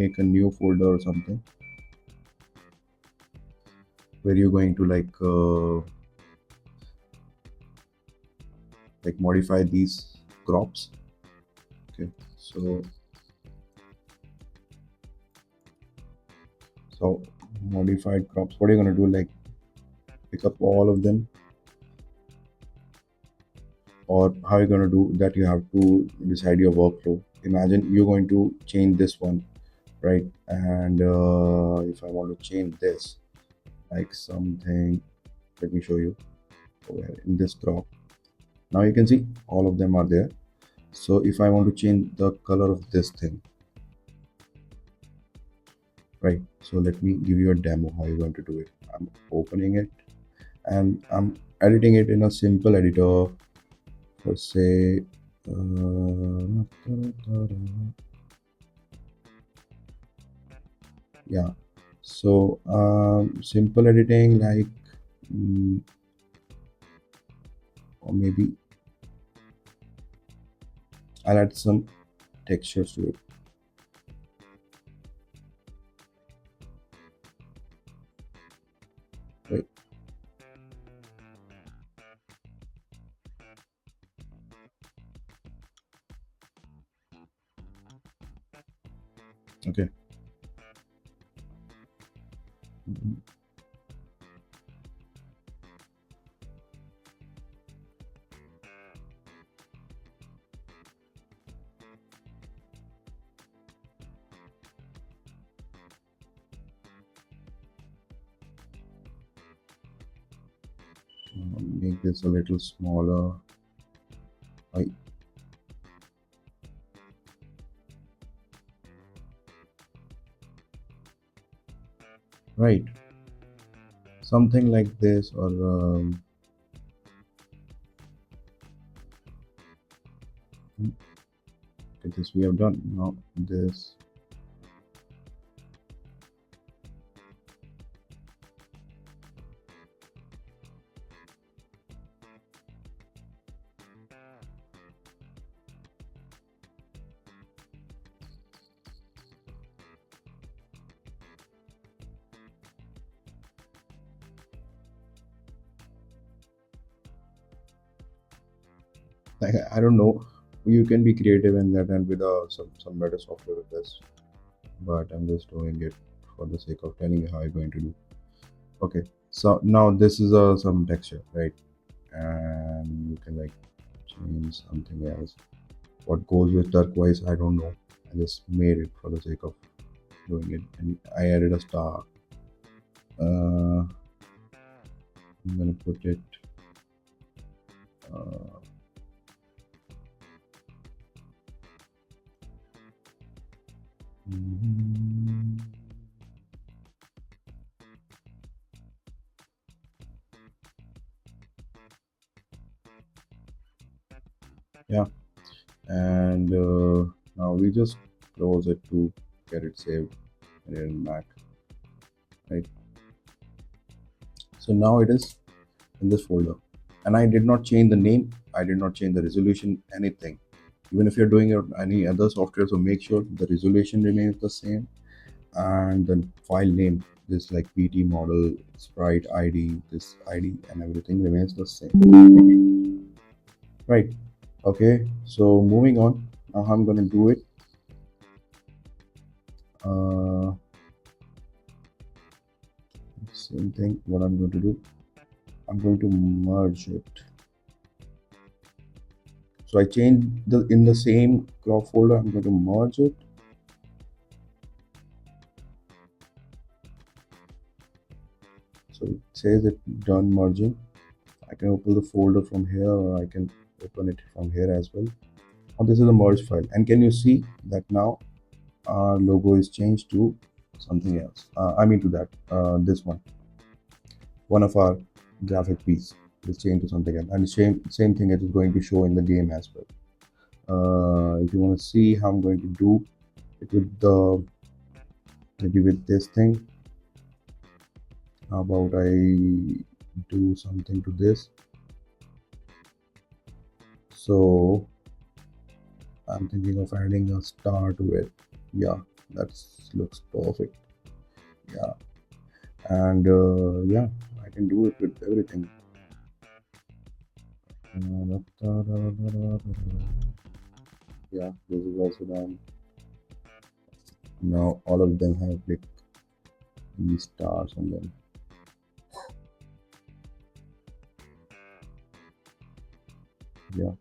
make a new folder or something where you're going to like modify these crops. Okay, so modified crops, what are you going to do, like pick up all of them, or how are you going to do that? You have to decide your workflow. Imagine you're going to change this one, right? And if I want to change this, like something, let me show you over here in this crop. Now you can see all of them are there. So if I want to change the color of this thing, right? So let me give you a demo how you're going to do it. I'm opening it and I'm editing it in a simple editor for say yeah. So simple editing like or maybe I'll add some textures to it. Right. Okay. Make this a little smaller. Right, something like this, or okay, this we have done. Now this, like I don't know, you can be creative in that and with some better software with this, but I'm just doing it for the sake of telling you how you're going to do. Okay, so now this is some texture, right? And you can like change something else. What goes with turquoise, I don't know. I just made it for the sake of doing it, and I added a star. I'm gonna put it uh, yeah, and now we just close it to get it saved and then back, right? So now it is in this folder, and I did not change the name, I did not change the resolution, anything. Even if you're doing it any other software, so make sure the resolution remains the same and the file name, this like pt model sprite id, this id and everything remains the same, right? Okay, so moving on, now I'm going to do it. uh, Same thing, what I'm going to do, I'm going to merge it. So I changed the in the same crop folder, I'm going to merge it. So it says it done merging. I can open the folder from here, or I can open it from here as well. Now this is a merge file, and can you see that now our logo is changed to something else? I mean to that this one of our graphic piece is changed to something else, and same thing it is going to show in the game as well. If you want to see how I'm going to do it with the maybe with this thing, how about I do something to this? So I'm thinking of adding a star to it. Yeah, That looks perfect. Yeah, and yeah, I can do it with everything. Yeah, this is also done. Now all of them have like these stars on them. Yeah,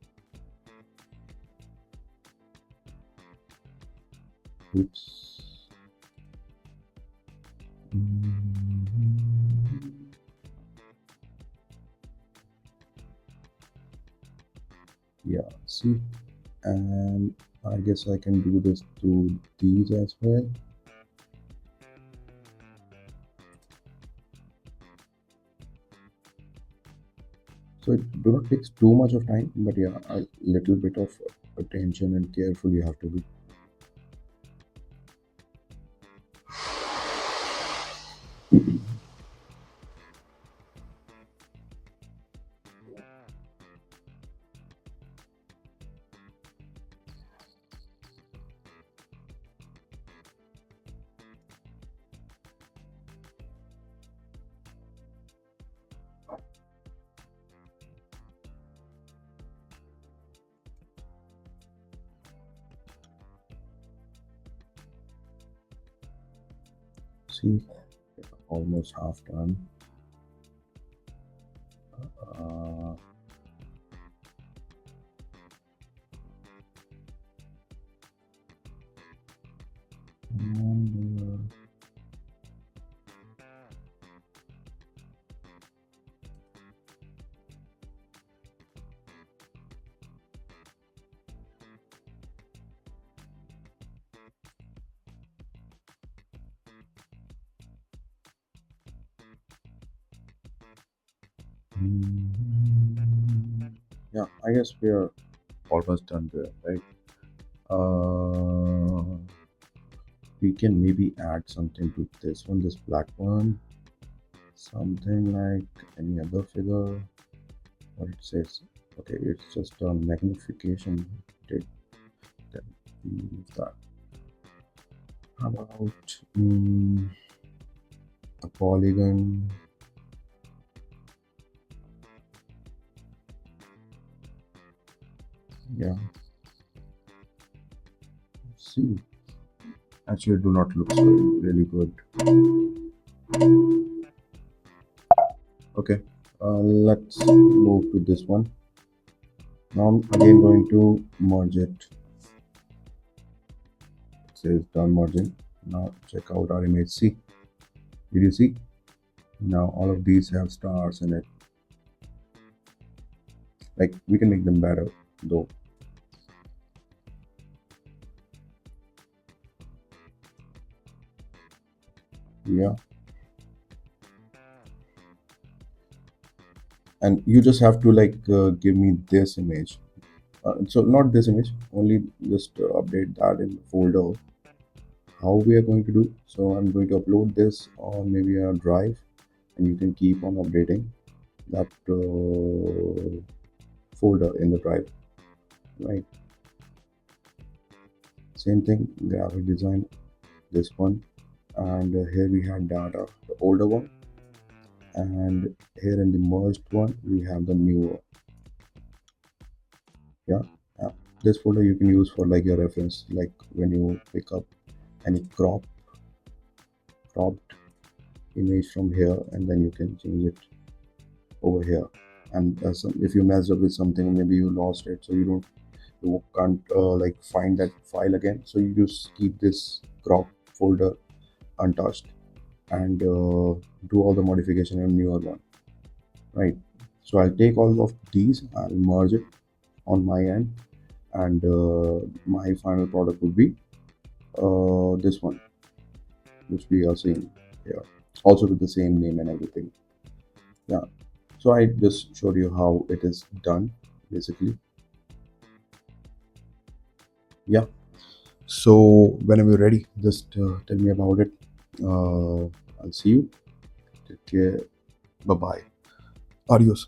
oops. Mhm. Yeah, see, and I guess I can do this to these as well. So it do not takes too much of time, but yeah, a little bit of attention and careful you have to be. See, almost half done. Uh, and, yeah, I guess we are almost done there, right? Uh, we can maybe add something to this one, this black one, something like any other figure. What it says? Okay, it's just a magnification. Take that. Use that. How about a polygon? Yeah. See, actually, do not look so really good. Okay, let's move to this one. Now I'm again going to merge it. It says done merging. Now check out our image. See, did you see? Now all of these have stars in it. Like we can make them better though. Yeah, and you just have to like give me this image. So not this image, only just update that in the folder. How we are going to do? So I'm going to upload this on maybe a drive, and you can keep on updating that folder in the drive, right? Same thing, graphic design, this one, and here we had data, the older one, and here in the merged one we have the newer. Yeah, uh, this folder you can use for like your reference, like when you pick up any cropped image from here, and then you can change it over here. And if you messed up with something, maybe you lost it, so you can't like find that file again, so you just keep this crop folder untouched and do all the modification in newer one, right? So I'll take all of these, I'll merge it on my end, and my final product would be this one, which we are seeing here, also with the same name and everything. Yeah, so I just showed you how it is done basically. Yeah, so whenever you're ready, just tell me about it. I'll see you. Take care. Bye bye. Adios.